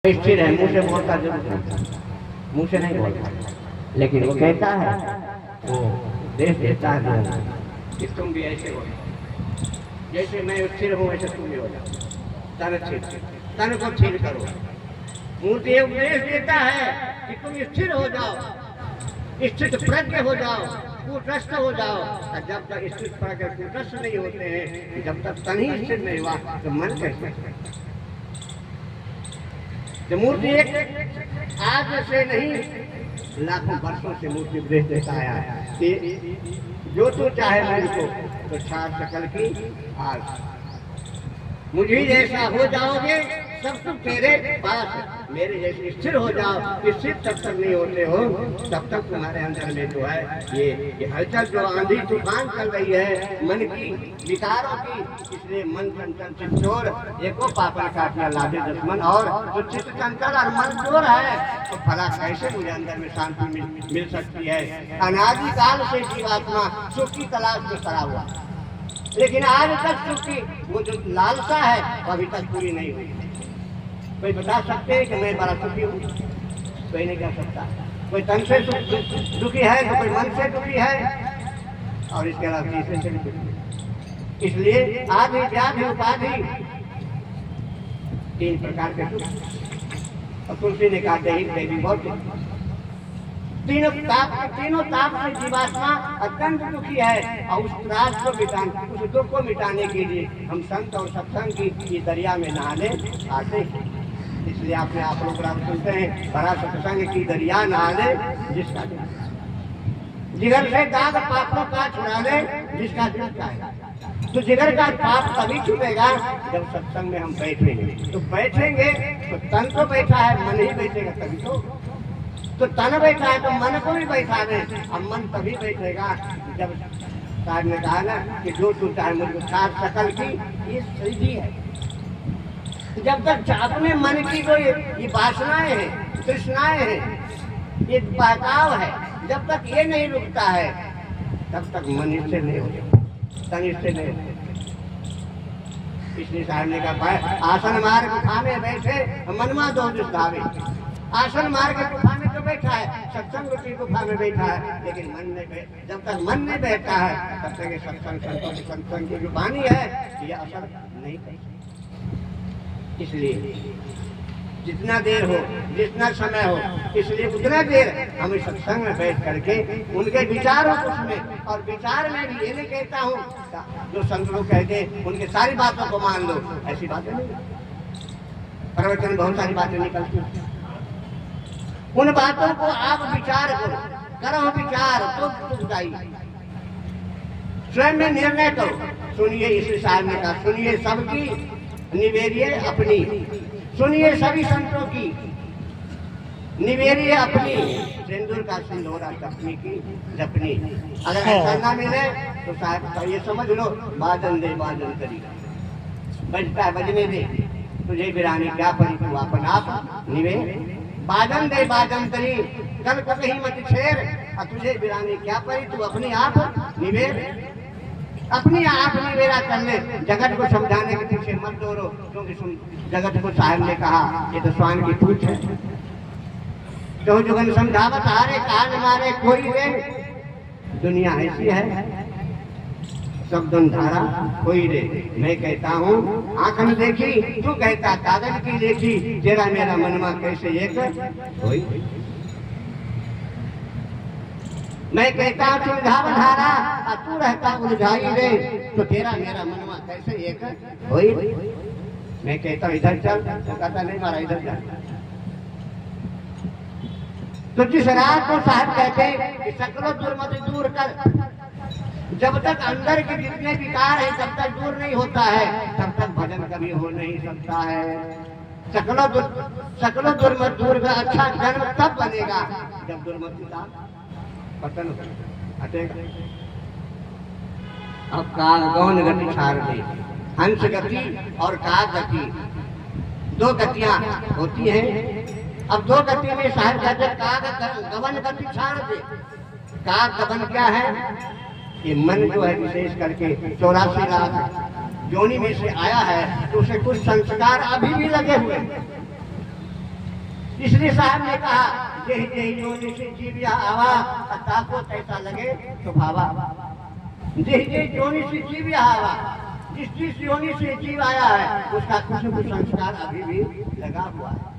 स्थिर है, मुंह से बोलता जरूर है, मुंह से नहीं बोलता, लेकिन वो कहता है, वो देश देता है कि तुम भी ऐसे हो, जैसे मैं स्थिर हूँ वैसे तुम भी हो जाओ। तन को स्थिर करो। मूर्ति उपदेश देता है कि तुम स्थिर हो जाओ, स्थित प्रज्ञ हो जाओ, कूटस्थ हो जाओ। और जब तक स्थित प्रज्ञ कूटस्थ नहीं होते हैं, जब तक तन ही स्थिर नहीं हुआ तो मन कैसे? तो मूर्ति एक आज से नहीं, लाखों वर्षों से मूर्ति उपदेश देता आया है कि जो तू चाहे मन को तो छाड़ सकल की आज मुझे जैसा हो जाओगे, सब तुम तेरे पास मेरे जैसे स्थिर हो जाओ। स्थिर तब तक नहीं होते हो तब तक तुम्हारे अंदर में जो है ये हलचल जो आंधी तूफान चल रही है मन की विकारों की, इसलिए मन चंचल चित्तौर एको पापड़ काटना लादे दुश्मन। और जो चित्त चंचल और मन चोर है तो भला कैसे मुझे अंदर में शांति मिल सकती है? अनादिकाल से जीवात्मा सुख की तलाश में खड़ा हुआ, लेकिन आज तक सुख की वो जो लालसा है वो अभी तक पूरी नहीं हुई। कोई बता सकते हैं कि मैं बड़ा सुखी हूँ? कोई नहीं कह सकता। कोई तन से दुखी है तो कोई मन से दुखी है, और इसके अलावा तीसरे से भी दुखी। इसलिए आदि व्याधि उपाधि तीन प्रकार के दुख। और तुलसी ने कहा देही देवी बहुत तीनों ताप से जीवात्मा अत्यंत दुखी है, और उस त्रास को मिटाने, उस दुख को मिटाने के लिए हम संत और सत्संग की दरिया में नहाने आते हैं। इसलिए आपने आप लोग सुनते हैं, बड़ा सत्संग की दरिया नहा ले जिसका जिगर से दाग पापों का छुड़ा ले जिसका दिल चाहे। तो जिगर का पाप तभी छूटेगा जब सत्संग में हम बैठेंगे। तो बैठेंगे तो तन तो बैठा है, मन ही बैठेगा तभी तो तन बैठा है तो मन को भी बैठा दे। अब मन तभी बैठेगा जब साहब ने कहा ना कि जो तू चाहे मुझको छाड़ सकल की, ये सही है। जब तक अपने मन की जो ये वासनाएं हैं, तृष्णाएं हैं, ये बहकाव है, जब तक ये नहीं रुकता है तब तक मन इससे नहीं हो जाता, तन इससे नहीं हो। इसलिए साहब ने कहा आसन मार गुफा में बैठे मनमा दो दुष्धावे। आसन मार के गुफा में तो बैठा है, सत्संग रूपी गुफा में बैठा है, लेकिन मन नहीं, जब तक मन नहीं बैठता है तब तक सत्संग की जो वाणी है ये असर नहीं करती। इसलिए जितना देर हो, जितना समय हो, इसलिए उतना देर हमें सत्संग में बैठ करके उनके विचारों को सुने। और विचार में भी ये नहीं कहता हूँ जो संत लोग कहते उनके सारी बातों को मान लो, ऐसी बातें नहीं। प्रवचन में बहुत सारी बातें निकलती हैं, उन बातों को आप विचार करो विचार तो बताइए, स्वयं में निर्णय करो। सुनिए, इस साहब ने कहा सुनिए सबकी निवेरिए अपनी, सुनिए सभी संतों की निवेरिए अपनी। सिंदूर का सिंदूरा जपनी की जपनी। अगर ऐसा ना मिले तो साहब ये समझ लो बाजन दे बाजन करी, बजता है बजने दे, तुझे बिरानी क्या पड़ी तू अपन आप निवे। बाजन दे बाजन करी कल को कहीं मत छेड़, और तुझे बिरानी क्या पड़ी तू अपने आप निवेर। अपनी आप निवेरा कर ले, जगत को समझाने के पीछे मत दौड़ो, क्योंकि जगत को साहब ने कहा ये तो स्वान की पूछ है। तो जुगन समझावत हारे कान मारे कोई रे, दुनिया ऐसी है सब धन धारा कोई रे। मैं कहता हूँ आंख में देखी, तू कहता कागज की देखी, तेरा मेरा मनमा कैसे एक कोई। मैं कहता हूँ सुलझाव धारा, और तू रहता उलझाई रे, तो तेरा मेरा मनमा कैसे एक कोई। मैं कहता हूँ इधर चल, तो कहता नहीं मारा इधर चल। तो जिस रात को साहब कहते कि सकलो दुर्मति दूर कर, जब तक अंदर के जितने विकार है जब तक दूर नहीं होता है तब तक भजन कभी हो नहीं सकता है। सकलो दुर्मत दूर का अच्छा जन्म तब बनेगा जब दुर्मति का पतन हटेगा। अब काल गौन गति छाड़ दे, हंस गति और काग गति, दो गतियां होती हैं। अब दो गति में साहब कहते काग गवन गति छाड़ दे। काग गवन क्या है? ये मन जो है विशेष करके 84 लाख योनि में से आया है, तो उसे कुछ संस्कार अभी भी लगे हुए। इसलिए साहब ने कहा यही यही योनि से जीव या आवा ताको कैसा लगे तो भावा। यही यही योनि से जीव या आवा, जिस योनि से जीव आया है उसका कुछ न कुछ संस्कार अभी भी लगा हुआ है।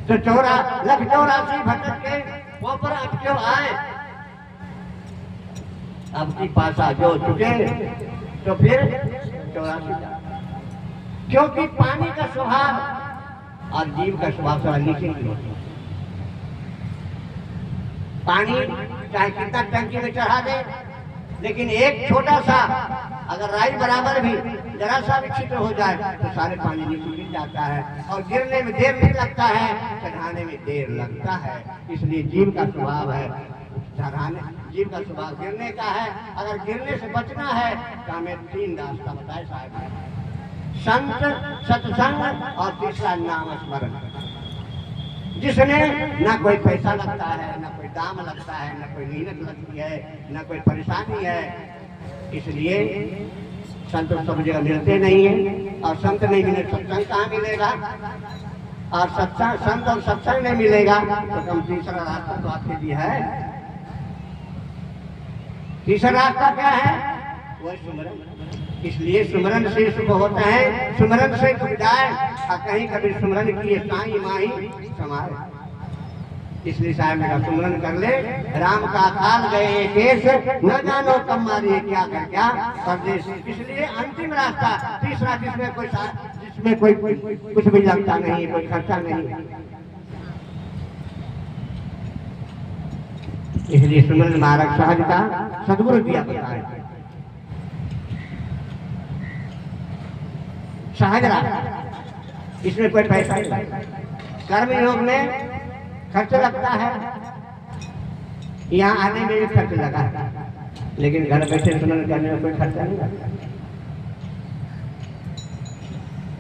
तो 84 भटक के वो पर अटके आए, अब की पासा जो चुके तो फिर 84। क्योंकि पानी का स्वभाव और जीव का स्वभाव से नीचे की होती है। पानी चाहे कितना टंकी में चढ़ा दे, लेकिन एक छोटा सा अगर राई बराबर भी जरा सा भी छिद्र हो जाए तो सारे पानी नीचे गिर जाता है और गिरने में देर नहीं लगता है, चढ़ाने में देर लगता है। इसलिए जीव का स्वभाव है चढ़ाने, जीव का स्वभाव गिरने का है। अगर गिरने से बचना है तो हमें 3 रास्ता बताए साहब ने, संत, सत्संग और तीसरा नाम स्मरण। जिसने ना कोई पैसा लगता है, ना कोई दाम लगता है, ना कोई मेहनत लगती है, ना कोई परेशानी है। इसलिए संत सब जगह मिलते नहीं है और संत नहीं मिले सत्संग कहाँ मिलेगा, और सत्संग संत और सत्संग नहीं मिलेगा तो कम तीसरा रास्ता तो आपके लिए है। तीसरा रास्ता क्या है? वह सुमरन। इसलिए सुमरन से सुख होता है, सुमरन से दुख जाए, और कहीं कभी सुमरन किए साई माही समाए। इसलिए साहब ने कहा सुमरन कर ले, राम का काल गए केस, न जानो कब मारिए क्या कर क्या परदेश। इसलिए अंतिम रास्ता तीसरा, जिसमें कोई कुछ भी लगता नहीं, कोई खर्चा नहीं। इसलिए सुमरन मार्ग सहजता सदगुरु दिया बताए, सहज रास्ता, इसमें कोई पैसा नहीं। कर्म योग में खर्च लगता है, यहाँ आने में भी खर्च लगा है, लेकिन घर बैठे सुमरन करने में कोई खर्चा नहीं लगता।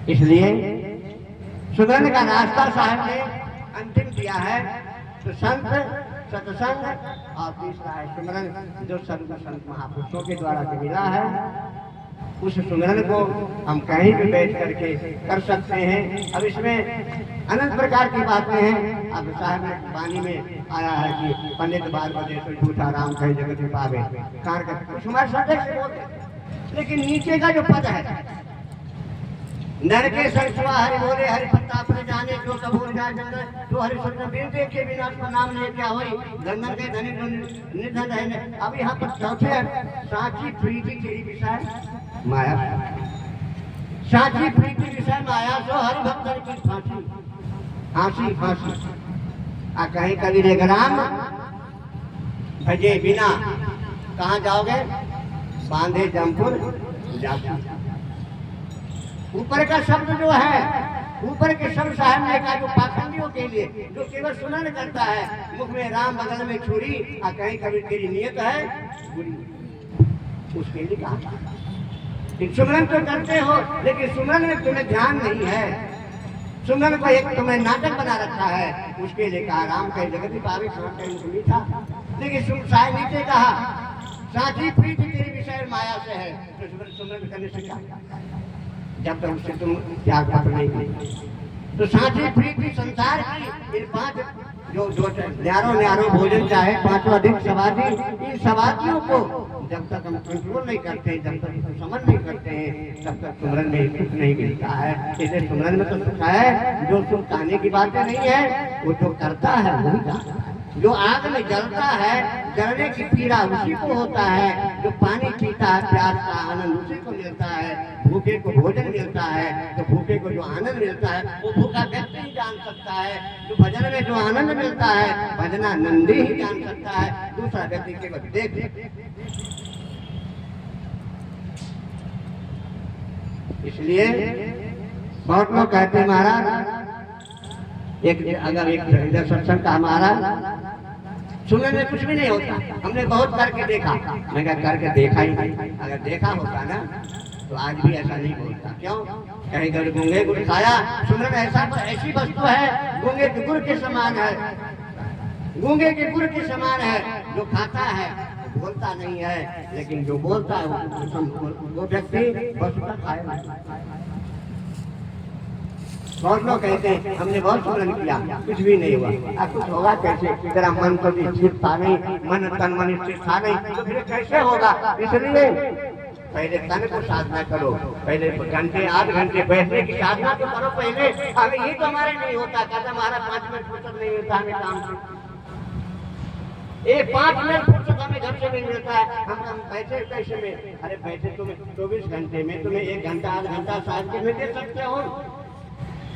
इसलिए सुमरन का रास्ता साहब ने अंतिम दिया है। तो संत, सत्संग और तीसरा है सुमरन, जो सदगुरु संत महापुरुषों के द्वारा से मिला है। उस सुमरन को हम कहीं भी बैठ करके कर सकते हैं। अब इसमें अनंत प्रकार की बातें हैं। अब साहब ने वाणी में आया है कि पंडित 12 बजे से झूठा राम कहे जगत में पावे, कार का कुछ हमारे साथ बोलते, लेकिन नीचे का जो पद है, नर के सरसुआ हरि बोले हरि पत्ता अपने जाने, जो कबूल जाए जंगल तो हरि शब्द बिन देखे बिना उसका नाम ले क्या होई, गंगन के धनी निधन है। अब यहाँ पर चौथे साची प्रीति तेरी विषय माया, साची प्रीति विषय माया सो हरि भक्त की फांसी, फांसी फांसी। आ कहीं कबीर एक राम भजे बिना कहाँ जाओगे, बांधे जमपुर जाती। ऊपर का शब्द जो है, ऊपर के शब्द साहब ने कहा जो पाखंडियों के लिए, जो केवल सुनन करता है, मुख में राम बगल में छुरी, आ कहीं कभी तेरी नियत है बुरी, उसके लिए कहा। सुमरन तो करते हो, लेकिन सुमरन में तुम्हें ध्यान नहीं है। सुमरन को एक तुम्हें नाटक बना रखा है, उसके लिए कहा राम कहे जगत पावे था। लेकिन साहब नीचे कहा साची प्रीति तेरी विषय माया से है, तो सुमरन करने से क्या, जब तक उससे तुम त्याग नहीं करोगे। तो साची प्रीति संसार की इन 5 जो न्यारो भोजन चाहे, 5 अधिक सवादी, इन सवादियों को जब तक हम कंट्रोल नहीं करते, जब तक समझ नहीं करते हैं, तब तक सुमरन में सुख नहीं मिलता है। इसलिए सुमरन में तो सुख है, जो सुख खाने की बातें नहीं है, वो जो करता है वही जाता है। जो आग में जलता है, जलने की पीड़ा उसी को होता है। जो पानी पीता है, प्यास का आनंद उसी को मिलता है। भूखे को भोजन मिलता है, तो भूखे को जो आनंद मिलता है वो भूखा व्यक्ति ही जान सकता है। जो भजन में जो आनंद मिलता है, भजनानंदी ही जान सकता है, दूसरा व्यक्ति केवल देख। इसलिए बहुत लोग कहते हैं महाराज अगर एक सत्संग का हमारा सुनने में कुछ भी नहीं होता, हमने बहुत करके देखा। मैं करके देखा ही नहीं, अगर देखा होता ना तो आज भी ऐसा नहीं बोलता। क्यों? कहीं घर गूंगे गुड़ खाया, सुमरन ऐसी वस्तु है, गूंगे के गुड़ के समान है, गूंगे के गुड़ के समान है। जो खाता है बोलता नहीं है, लेकिन जो बोलता है वो व्यक्ति वस्तुतः खाएगा। बहुत लोग कहते हैं हमने बहुत सुमरन किया, कुछ भी नहीं हुआ। अब कुछ होगा कैसे? तेरा मन तो स्थिर था नहीं, मन तन मन स्थिर था नहीं, तो फिर कैसे होगा? इसलिए पहले तन को साधना करो, पहले घंटे 8 घंटे बैठने की साधना तो करो पहले। अगर ये तो हमारे नहीं होता, कहता हमारा 5 मिनट फुर्सत नहीं होता हमें काम से, 5 मिनट फुर्सत हमें घर से नहीं मिलता है, हम बैठे कैसे में? अरे बैठे तुम्हें 24 घंटे में तुम्हें 1 घंटा 8 घंटा साथ के में दे सकते हो।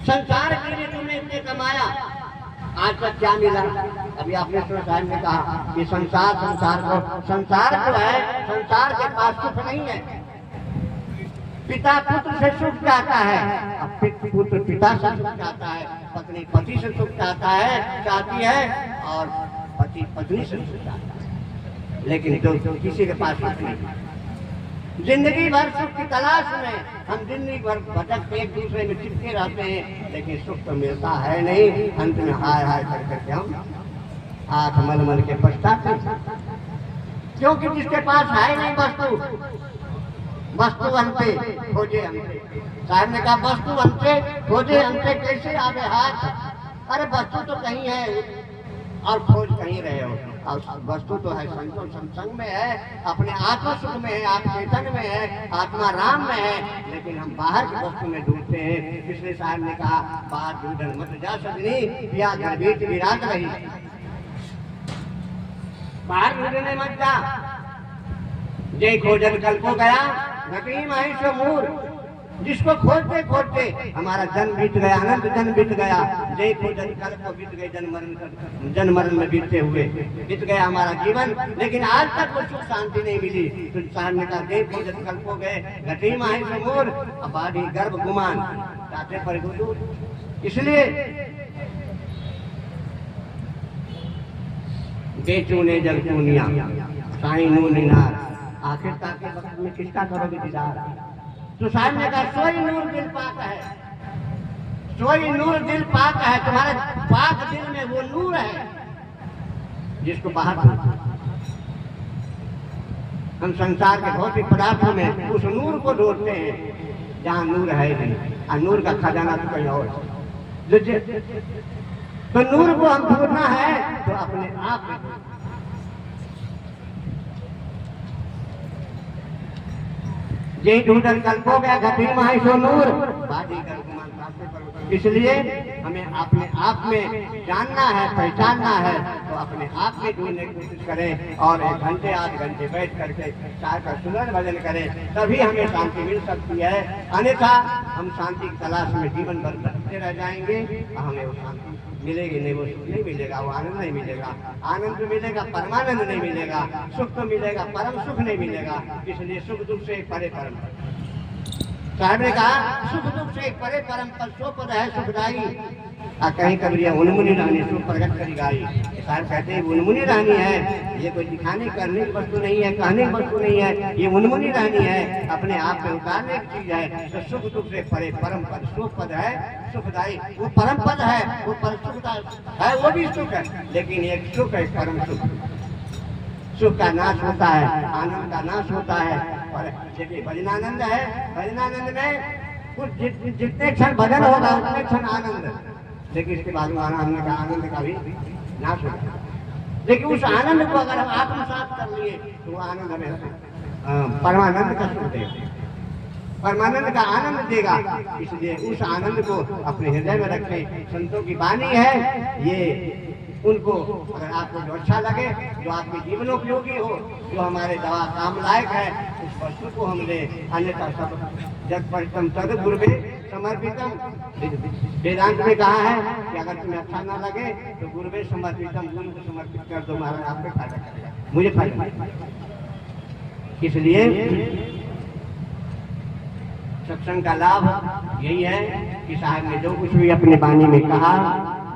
संसार के लिए तुमने इतने कमाया, आज तक क्या मिला? अभी आपने साहब ने कहा कि संसार जो है, संसार के पास सुख नहीं है। पिता पुत्र से सुख चाहता है, अब पुत्र पिता से सुख चाहता है, पत्नी पति से सुख चाहती है, और पति पत्नी से सुख चाहता है, लेकिन जो किसी के पास सुख नहीं। जिंदगी भर सुख की तलाश में हम जिंदगी भर भटकते एक दूसरे में चिपके रहते हैं, लेकिन सुख तो मिलता है नहीं। अंत में हाय हाय कर करके हम आंख मल मल के पछताते, क्योंकि जिसके पास है नहीं वस्तु अंते खोजे अंते। साहब ने कहा वस्तु अंते खोजे अंते कैसे आवे हाथ? अरे वस्तु तो कहीं है और खोज कहीं रहे हो, और वस्तु तो है संतोष सत्संग में है, अपने आत्मा सुख में है, आप चेतन में है, आत्मा राम में है, लेकिन हम बाहर की वस्तु में ढूंढते हैं। इसलिए साहब ने कहा बाहर ढूंढन मत जा सजनी, या घर बीच विराट रही। बाहर ढूंढने मत जा। जय खोजन कल को गया घटी माही सो मूर, जिसको खोजते खोजते हमारा जन्म बीत गया, अनंत जन्म बीत गया। जय खोजन कल को बीत गए जन्म मरण में बीतते हुए बीत गया हमारा जीवन, लेकिन आज तक वो सुख शांति नहीं मिली। तो साहब ने कहा जय खोजन कल को गए घटी माही सो मूर, अबादी गर्भ गुमान ताते पर गुरु। इसलिए बेचू ने जग चूनिया साईं नूर नीनार, आखिर तक के वक्त में किसका करोगे दीदार? तो साहब ने कहा सोई नूर दिल पाक है, सोई नूर दिल पाक है। तुम्हारे पाक दिल में वो नूर है जिसको बाहर हम संसार के भौतिक पदार्थों में उस नूर को ढूंढते हैं जहाँ नूर है नहीं, और नूर का खजाना तो कहीं और। तो नूर को हम ढूंढना है तो अपने आप में। जय ढूंढन कल को गया घटी माही सो नूर, बाजी कर गुमान रास्ते पर। इसलिए हमें अपने आप में जानना है, पहचानना है, तो अपने आप में ढूंढने की कोशिश करें, और 1 घंटे 8 घंटे बैठ करके चाय का सुंदर भजन करें, तभी हमें शांति मिल सकती है। अन्यथा हम शांति की तलाश में जीवन भर भटकते रह जाएंगे, हमें वो शांति मिलेगी नहीं, वो सुख नहीं मिलेगा, वो आनंद नहीं मिलेगा। आनंद तो मिलेगा, परमानंद नहीं मिलेगा, सुख तो मिलेगा, परम सुख नहीं मिलेगा। इसलिए सुख दुख से परे परम। साहब ने कहा सुख दुख से परे परम पद सो पद है सुखदाई, कहीं कबरिया उनमुनि रानी सुख प्रकट करी गाई। साहब कहते हैं उनमुनि रानी है, ये कोई दिखाने करने की वस्तु नहीं है, कहने की वस्तु नहीं है, ये उनमुनि रानी है, अपने आप में उतारने की चीज है। तो सुख दुख से परे परम पद सो पद है सुखदाई, वो परम पद है, वो पर सुख है, वो भी सुख है, लेकिन एक सुख है परम सुख। सुख का नाश होता है, आनंद का नाश होता है। और देखिए भजनानंद है, भजनानंद में कुछ जितने क्षण भजन होगा उतने क्षण आनंद, लेकिन इसके बाद आनंद का भी नाश होगा। लेकिन उस आनंद को अगर हम आत्मसात कर लिए तो वो आनंद हमें परमानंद का सुख देगा, परमानंद का आनंद देगा। इसलिए उस आनंद को अपने हृदय में रखें। संतों की वाणी है ये, उनको अगर आपको जो अच्छा लगे, जो आपके जीवनोपयोगी हो, जो हमारे दवा काम लायक है, उस वस्तु को हम ले। अन्यथा सब जग परितम तद गुरुवे समर्पितम। वेदांत में कहा है कि अगर तुम्हें अच्छा ना लगे तो गुरुवे समर्पितम, गुरु को समर्पित कर दो, महाराज आपको फायदा करेगा, मुझे फायदा नहीं। इसलिए सत्संग का लाभ यही है कि साहब ने जो कुछ भी अपने वाणी में कहा,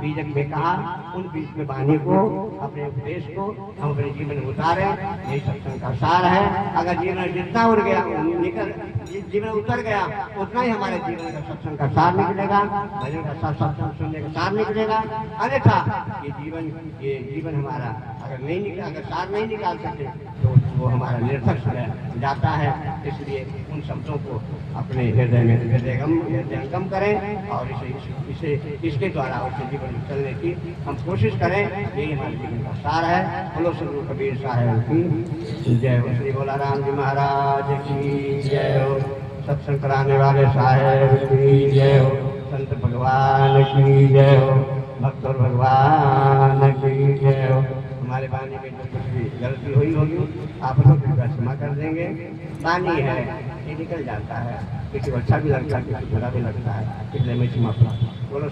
बीजक में कहा, उन बीज में वाणी को, अपने उपदेश को हम अपने जीवन में उतारे। यही सत्संग का सार है। अगर जीवन जितना उड़ गया निकल जीवन उतर गया, उतना ही हमारे जीवन का सत्संग का सार निकलेगा, भजन का सार, सत्संग सुनने का सार निकलेगा। अन्यथा ये जीवन हमारा अगर नहीं निकला, अगर सार नहीं निकाल सकते तो वो हमारा निरर्थक समय जाता है। इसलिए उन शब्दों को अपने हृदय में हृदयंगम करें और इसे इसके द्वारा उसके जीवन में चलने की हम कोशिश करें। यही हमारे जीवन का सार है। बोलो सदगुरु कबीर साहब की जय हो। श्री बोला राम जी महाराज की जय हो। सत्संग कराने वाले साहेब की जय हो। संत भगवान की जय हो। भक्त और भगवान की जय हो। हमारे वाणी में जो कुछ भी गलती हुई होगी आप लोग कृपया क्षमा कर देंगे। वाणी है ये निकल जाता है, किसी को अच्छा भी लगता है, किसी को बुरा भी लगता है, इसलिए मैं क्षमा बोलो।